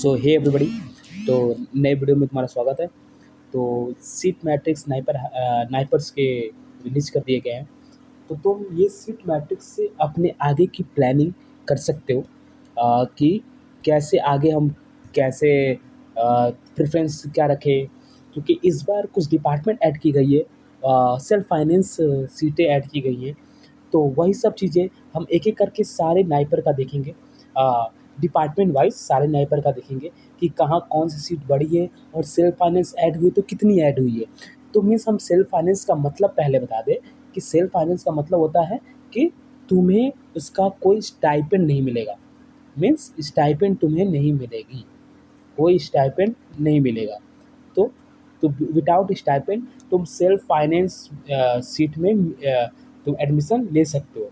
सो hey everybody. तो नए video में तुम्हारा स्वागत है। तो सीट मैट्रिक्स नाइपर्स के रिलीज कर दिए गए हैं। तो तुम ये सीट मैट्रिक्स से अपने आगे की प्लानिंग कर सकते हो कि कैसे आगे हम कैसे प्रेफरेंस क्या रखें, क्योंकि इस बार कुछ डिपार्टमेंट ऐड की गई है, सेल्फ फाइनेंस सीटें ऐड की गई हैं। तो वही सब चीज़ें हम एक एक करके सारे नाइपर का देखेंगे, डिपार्टमेंट वाइज सारे नाइपर का देखेंगे कि कहाँ कौन सी सीट बढ़ी है और सेल्फ फाइनेंस ऐड हुई तो कितनी ऐड हुई है। तो मीन्स हम सेल्फ फाइनेंस का मतलब पहले बता दें कि सेल्फ फाइनेंस का मतलब होता है कि तुम्हें उसका कोई स्टाइपेंड नहीं मिलेगा। मीन्स स्टाइपेंड तुम्हें नहीं मिलेगी, कोई स्टाइपेंड नहीं मिलेगा। तो विदाउट स्टाइपेंड तुम सेल्फ फाइनेंस सीट में तुम एडमिशन ले सकते हो।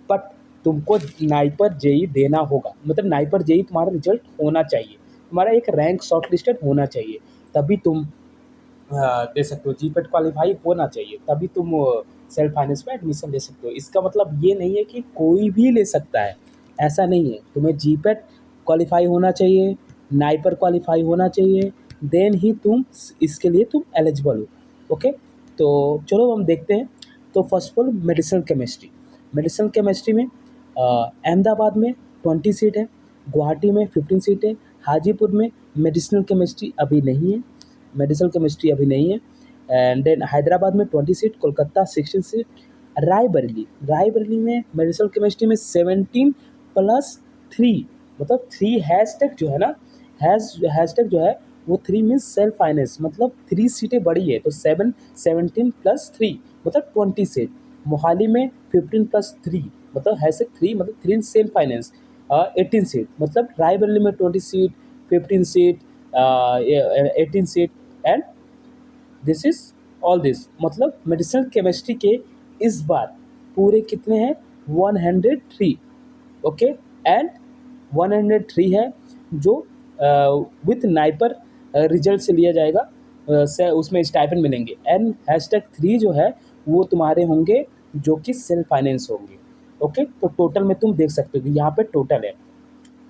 बट तुमको नाइपर जेई देना होगा, मतलब नाइपर जेई तुम्हारा रिजल्ट होना चाहिए, तुम्हारा एक रैंक शॉर्ट लिस्टेड होना चाहिए, तभी तुम दे सकते हो। जीपेट क्वालिफाई होना चाहिए तभी तुम सेल्फ फाइनेंस में एडमिशन ले सकते हो। इसका मतलब ये नहीं है कि कोई भी ले सकता है, ऐसा नहीं है। तुम्हें जीपेट क्वालिफाई होना चाहिए, नाइपर क्वालिफाई होना चाहिए, देन ही तुम इसके लिए तुम एलिजिबल हो। ओके, तो चलो हम देखते हैं। तो first of all medicinal chemistry में अहमदाबाद में 20 सीट है, गुवाहाटी में 15 सीट है, हाजीपुर में मेडिसिनल केमिस्ट्री अभी नहीं है, एंड देन हैदराबाद में 20 सीट, कोलकाता 16 सीट, रायबरेली में मेडिसिनल केमिस्ट्री में 17+3, मतलब 3 हैशटैग जो है ना, हैशटैग जो है वो 3 मीन्स सेल्फ फाइनेंस, मतलब 3 सीटें बड़ी है तो 17+3 मतलब 20 सीट। मोहाली में 15+3 मतलब हैशटैग 3 मतलब 3 सेल्फ फाइनेंस, 18 सीट, मतलब रायबरेली में 20 seat, 15 seat, 18 seat and this is all this. मतलब मेडिसिनल केमिस्ट्री के इस बार पूरे कितने हैं, 103। ओके, एंड 103 है जो विथ नाइपर रिजल्ट से लिया जाएगा, उसमें स्टाइपेंड मिलेंगे। एंड हैशटैग 3 जो है वो तुम्हारे होंगे जो कि सेल्फ फाइनेंस होंगे। ओके, तो टोटल में तुम देख सकते हो कि यहाँ पे टोटल है।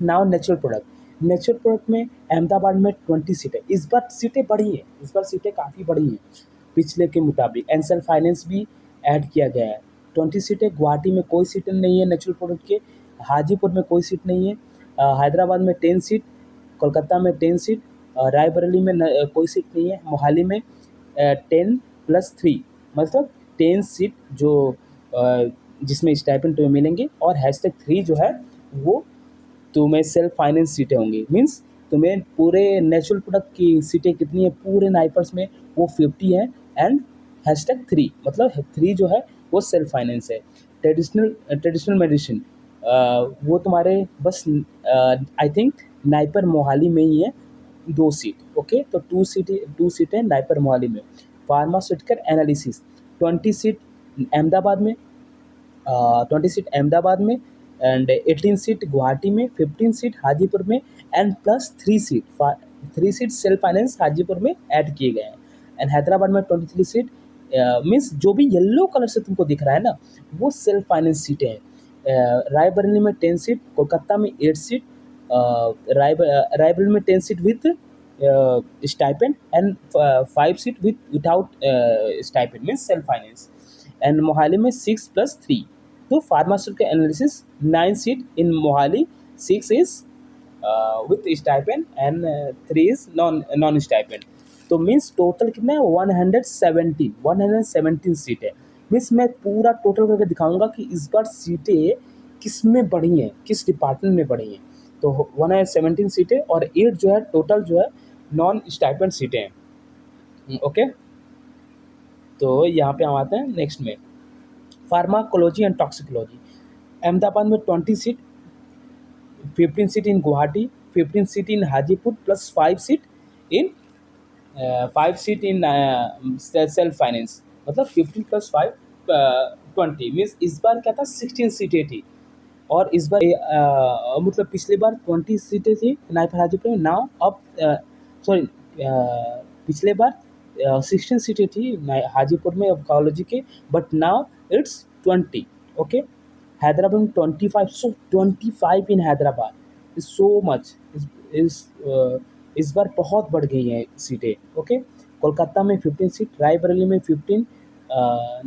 नाउ नेचुरल प्रोडक्ट में अहमदाबाद में 20 सीटें, इस बार सीटें बढ़ी हैं, इस बार सीटें काफ़ी बढ़ी हैं पिछले के मुताबिक। एंड सेल्फ फाइनेंस भी ऐड किया गया है, 20 सीटें। गुवाहाटी में कोई सीटें नहीं है नेचुरल प्रोडक्ट के, हाजीपुर में कोई सीट नहीं है, हैदराबाद में 10 सीट, कोलकाता में 10 सीट, रायबरेली में कोई सीट नहीं है, मोहाली में 10+3 मतलब 10 सीट जो जिसमें स्टाइपेंड तुम्हें मिलेंगे। और हैशटैग 3 जो है वो तुम्हें सेल्फ फाइनेंस सीटें होंगी। मीन्स तुम्हें पूरे नेचुरल प्रोडक्ट की सीटें कितनी है पूरे नाइपर्स में, वो 50 है। एंड हैशटैग 3 मतलब 3 जो है वो सेल्फ फाइनेंस है। ट्रेडिशनल मेडिसिन वो तुम्हारे बस आई थिंक नाइपर मोहाली में ही है 2 सीट। ओके, तो 2 सीटें नाइपर मोहाली में। फार्मास्यूटिकल एनालिसिस 20 सीट अहमदाबाद में, 20 सीट अहमदाबाद में, एंड 18 सीट गुवाहाटी में, 15 सीट हाजीपुर में, and plus 3 seat self finance Hajipur में ऐड किए गए हैं। एंड हैदराबाद में 23 सीट, मीन्स जो भी येलो कलर से तुमको दिख रहा है ना वो सेल्फ फाइनेंस सीटें हैं। रायबरेली में 10 सीट, कोलकाता में 8 सीट, रायबरेली में 10 seat with stipend and 5 seat without stipend means self finance. And Mohali में 6+3। तो pharmaceutical analysis 9 seat in Mohali, 6 is with stipend and 3 is non stipend. तो मीन्स टोटल कितना है, 117 सीट है। मीन्स मैं पूरा टोटल करके दिखाऊंगा कि इस बार सीटें किस में बढ़ी हैं, किस डिपार्टमेंट में बढ़ी हैं। तो 117 सीटें और 8 जो है टोटल जो है नॉन स्टाइपेंड सीटें हैं। ओके, तो यहाँ पे हम आते हैं नेक्स्ट में, फार्माकोलॉजी एंड टॉक्सिकोलॉजी। अहमदाबाद में 20 seat, 15 seat in Guwahati, 15 seat in Hajipur, plus 5 seat in self finance, मतलब 15 + 5 20। मीन्स इस बार क्या था, 16 सीटें थी। और इस बार मतलब पिछली बार 20 सीटें थी नाइपर हाजीपुर में, नाउ अब सॉरी पिछले बार 16 सीटें थी हाजीपुर में ऑन्कोलॉजी के, but now it's 20। Okay, Hyderabad में 25, सो 25 इन हैदराबाद इज सो मच, इस इस बार बहुत बढ़ गई हैं सीटें। ओके, कोलकाता में 15 सीट, रायबरेली में 15,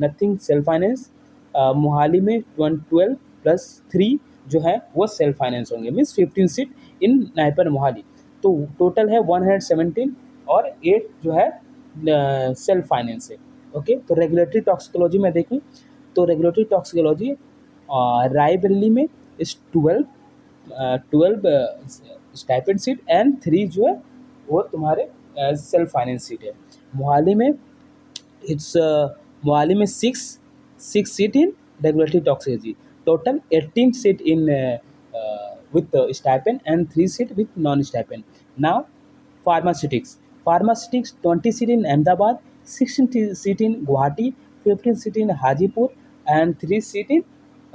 नथिंग सेल्फ फाइनेंस, मोहाली में 12 प्लस 3 जो है वो सेल्फ फाइनेंस होंगे, मीन्स 15 सीट इन नाइपर मोहाली। तो टोटल है 117 और 8 जो है सेल्फ फाइनेंस है। ओके, तो रेगुलेटरी टॉक्सिकोलॉजी में देखूँ तो रेगुलेटरी टॉक्सिकोलॉजी रायबरेली में इस 12 स्टाइपेंड सीट एंड 3 जो है वो तुम्हारे सेल्फ फाइनेंस सीट है। मोहाली में इट्स मोहाली में 6 seat in regulatory toxicology, total 18 seat in with stipend and 3 seat with non-stipend. Now, pharmaceutics 20 seat in Ahmedabad, 16 seat in Guwahati, 15 seat in Hajipur, and 3 seat in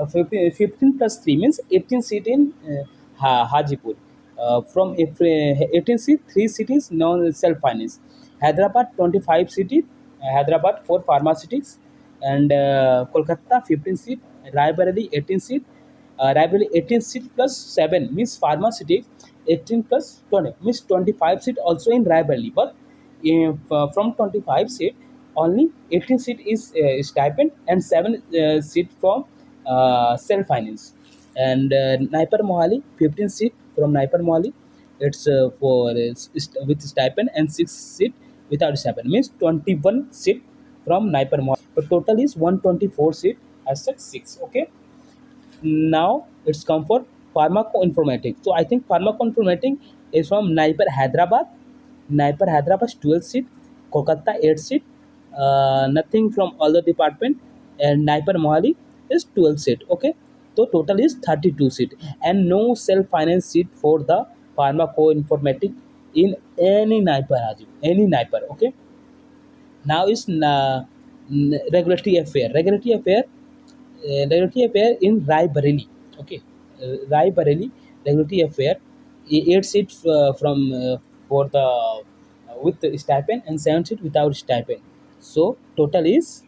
15 plus 3 means 18 seat in Hajipur. From 18 seat, 3 cities non self finance. Hyderabad 25 seat, Hyderabad for pharmaceutics, and Kolkata 15 seat, Raebareli 18 seat, Raebareli 18 seat plus 7 means pharmaceutics, 18 plus 20 means 25 seat also in Raebareli, but from 25 seat only 18 seat is stipend and 7 seat from self finance. And Naipar Mohali 15 seat from Naipar Mohali, it's for with stipend, and 6 seat without stipend means 21 seat from Naipar Mohali. But total is 124 seat as such 6. Okay, now it's come for pharmacoinformatics. So I think pharmacoinformatics is from Naipar Hyderabad. Naipar Hyderabad 12 seat, Kolkata 8 seat, nothing from other department, and Naipar Mohali is 12 seat. Okay, so total is 32 seat, and no self finance seat for the pharmacoinformatics in any Naipar Haji, any Naipar. Okay, now is regulatory affair. Regulatory affair in Rai Bareli. Okay, Rai Bareli regulatory affair. 8 seats from for the with the stipend and 7 seats without stipend. So total is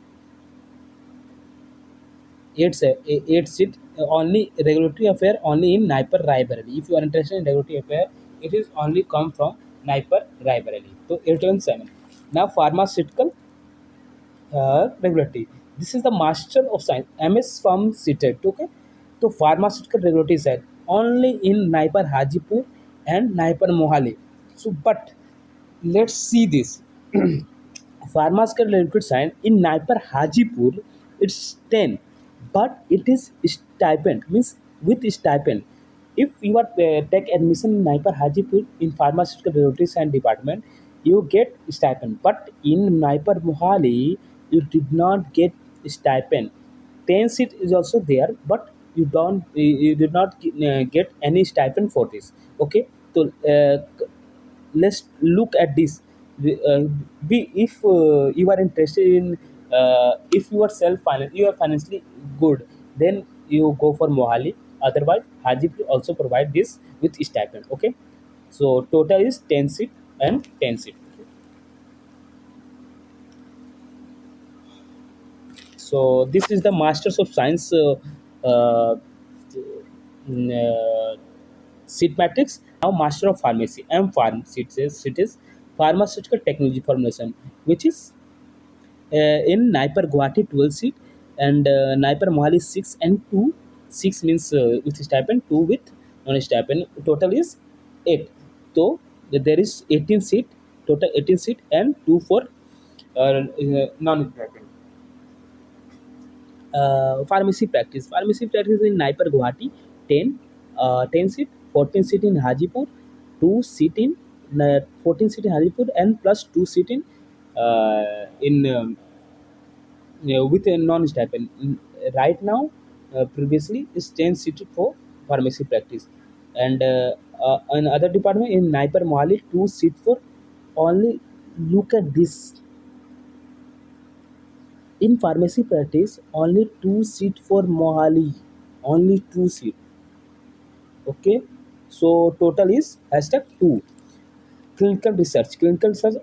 8 seat only regulatory affair only in Naipar Rai Bareli. If you are interested in regulatory affair, it is only come from Naipar Rai Bareli. So 8 and 7. Now pharmaceutical regulatory. This is the Master of Science, MS Pharm seated. Okay, so pharmaceutical regulatory side only in Naipar Hajipur and Naipar Mohali. So, but let's see this. Pharmaceutical regulatory side in Naipar Hajipur, it's 10, but it is stipend means with stipend. If you are take admission in Naipar Hajipur in pharmaceutical regulatory science department, you get stipend. But in Naipar Mohali, you did not get stipend. 10 seat is also there, but you did not get any stipend for this. Okay, so let's look at this. If you are interested in if you are self finance, you are financially good, then you go for Mohali. Otherwise, Hajipur also provide this with stipend. Okay, so total is 10 seat and 10 seat. So this is the Masters of Science uh, seat matrix. Now Master of Pharmacy, M Pharm it is pharmaceutical technology formulation, which is in Naipar Guwahati 12 seat, and Naipar Mohali 6 and 2. 6 means with stipend, 2 with non stipend. Total is 8. So there is 18 seat, total 18 seat, and 2 for non stipend. Pharmacy practice in Naipar Guwahati 10, 10 seat, 14 seat in Hajipur, 2 seat in 14 seat in Hajipur, and plus 2 seat in with a non-stipend. Right now, previously is 10 seated for pharmacy practice, and another department in Naipar Mohali 2 seat for only. Look at this, in pharmacy practice only 2 seat for Mohali, only 2 seat. Okay, so total is hashtag 2. Clinical research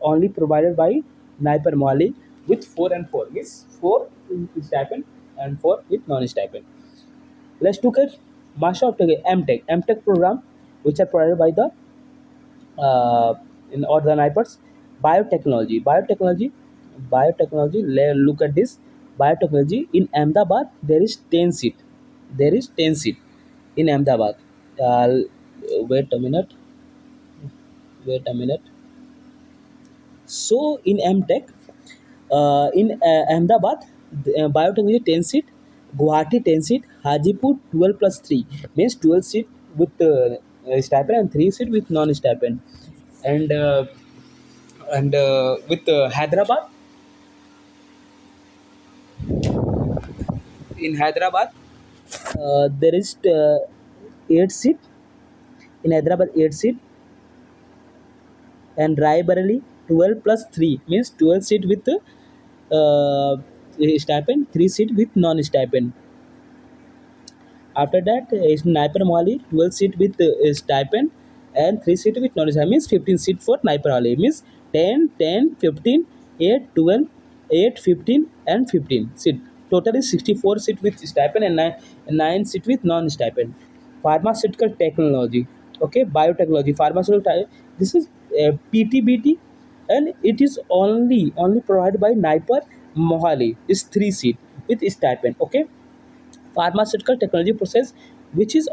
only provided by Naipar Mohali with 4 and 4 means 4 with stipend and 4 with non-stipend. Let's look at Master of Tech, MTech program, which are provided by the uh, in or the NIPERS. Biotechnology. Look at this. Biotechnology in Ahmedabad, there is 10 seat. In Ahmedabad. uh, Wait a minute. So in MTech, in Ahmedabad, biotechnology 10 seat, Guwahati 10 seat, Hajipur 12 plus 3 means 12 seat with stipend and 3 seat with non stipend. And with Hyderabad, in Hyderabad, there is 8 seat. In Hyderabad, 8 seat, and Raebareli 12 plus 3 means 12 seat with stipend, 3 seat with non stipend. After that is Naipur Mohali, 12 seat with stipend and 3 seat with non-stipend, means 15 seat for Naipur Mohali, means 10, 10, 15, 8, 12, 8, 15 and 15 seat. Total is 64 seat with stipend and 9 seat with non-stipend. Pharmaceutical technology, okay, biotechnology, this is PTBT, and it is only provided by Naipur Mohali, is 3 seat with stipend, okay. Pharmaceutical technology process, which is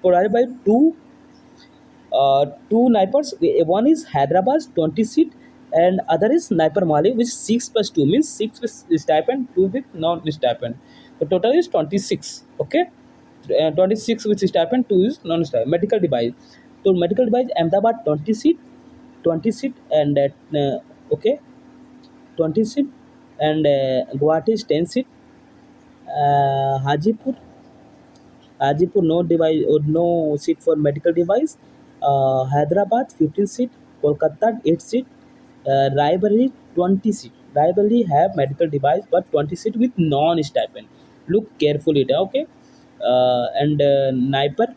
provided by two NIPERs. One is Hyderabad 20 seat, and other is NIPER Mali, which is 6 plus 2 means 6 with stipend, 2 with non stipend. The total is 26. Okay, 26 with stipend, 2 is non stipend. Medical device. So medical device Ahmedabad 20 seat, and okay, 20 seat, and Guwahati is 10 seat. Hajipur, no device or no seat for medical device. Hyderabad 15 seat, Kolkata 8 seat, Raebareli 20 seat. Raebareli have medical device but 20 seat with non stipend. Look carefully, okay. And Naipur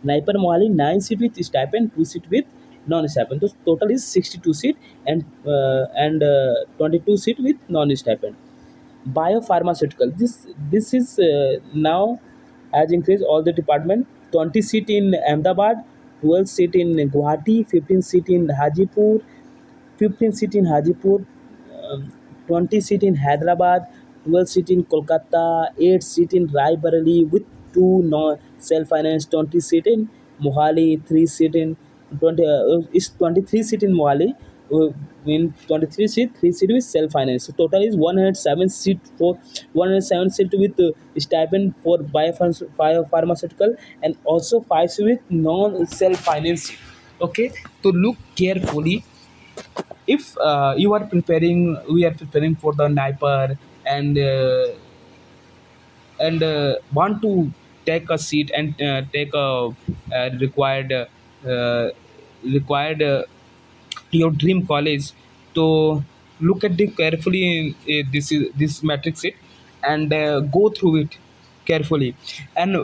Mohali 9 seat with stipend, 2 seat with non stipend. So total is 62 seat, and 22 seat with non stipend. Biopharmaceutical, this is now has increased all the department. 20 seat in Ahmedabad, 12 seat in Guwahati, 15 seat in Hajipur, 15 seat in Hajipur, 20 seat in Hyderabad, 12 seat in Kolkata, 8 seat in Raebareli with 2 non self-finance, 20 seat in Mohali, 3 seat in 20 is 23 seat in Mohali. In 23 seat, 3 seat with self-finance. So total is 107 seat for 107 seat with stipend for biopharmaceutical, and also 5 seat with non-self-finance. Okay, so look carefully. If we are preparing for the NIPER, and want to take a seat and take a required required your dream college, to look at the carefully this matrix it, and go through it carefully. And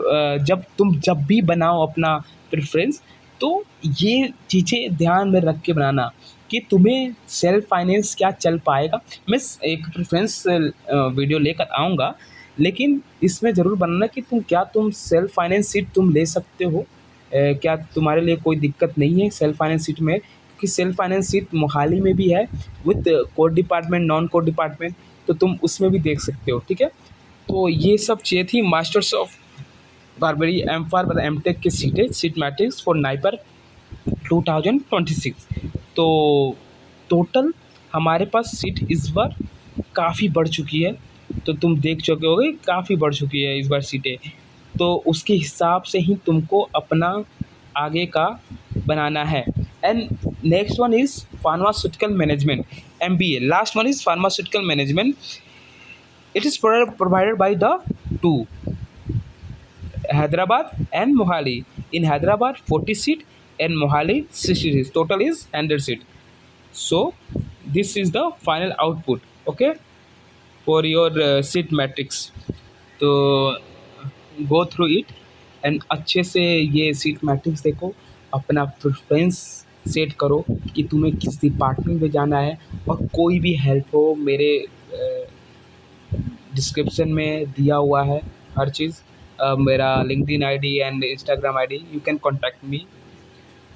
जब भी बनाओ अपना preference, तो ये चीज़ें ध्यान में रख के बनाना कि तुम्हें सेल्फ फाइनेंस क्या चल पाएगा। मैं एक प्रेफरेंस वीडियो लेकर आऊँगा, लेकिन इसमें ज़रूर बनाना कि तुम सेल्फ फाइनेंस सीट तुम ले सकते हो। क्या तुम्हारे लिए कोई दिक्कत नहीं है सेल्फ फाइनेंस सीट में, क्योंकि सेल्फ फाइनेंस सीट मोहाली में भी है with core department, non core department, तो तुम उसमें भी देख सकते हो, ठीक है। तो ये सब चीज़ें थी मास्टर्स ऑफ बारबरी एम फार एम टेक की सीट मैट्रिक्स फॉर नाइपर 2026। तो टोटल हमारे पास सीट इस बार काफ़ी बढ़ चुकी है, तो तुम देख चुके होगे काफ़ी बढ़ चुकी है इस बार सीटें। तो उसके हिसाब से ही तुमको अपना आगे का बनाना है। And next one is pharmaceutical management, MBA। Last one is pharmaceutical management. It is provided by the two, Hyderabad and Mohali. In Hyderabad 40 seat and Mohali 60 seats. Total is 100 seat. So this is the final output, okay, for your seat matrix. तो go through it and अच्छे से ये seat matrix देखो, अपना preference set करो कि तुम्हें किस डिपार्टमेंट में जाना है। और कोई भी हेल्प हो, मेरे डिस्क्रिप्शन में दिया हुआ है हर चीज़, मेरा LinkedIn ID and Instagram ID, you can contact me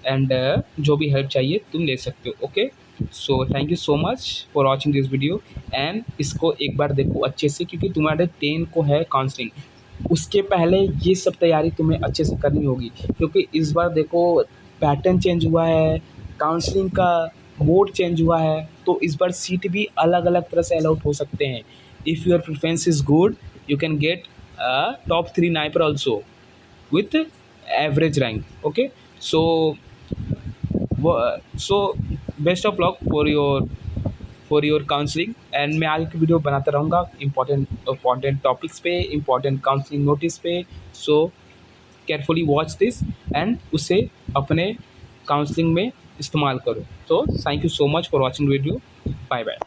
and जो भी हेल्प चाहिए तुम ले सकते हो। Okay, so thank you so much for watching this video and इसको एक बार देखो अच्छे से, क्योंकि तुम्हारे 10 को है काउंसलिंग, उसके पहले ये सब तैयारी तुम्हें अच्छे से करनी होगी, क्योंकि इस बार देखो पैटर्न चेंज हुआ है, काउंसलिंग का मोड चेंज हुआ है, तो इस बार सीट भी अलग अलग तरह से अलॉट हो सकते हैं। If your preference is good you can get top 3 NIPER also with average rank। Okay, so so best of luck for your counseling and मैं आगे की वीडियो बनाता रहूँगा इंपॉर्टेंट टॉपिक्स पे, इंपॉर्टेंट काउंसलिंग नोटिस पे। So carefully watch this and उसे अपने counselling में इस्तेमाल करो। तो thank you so much for watching video, bye bye.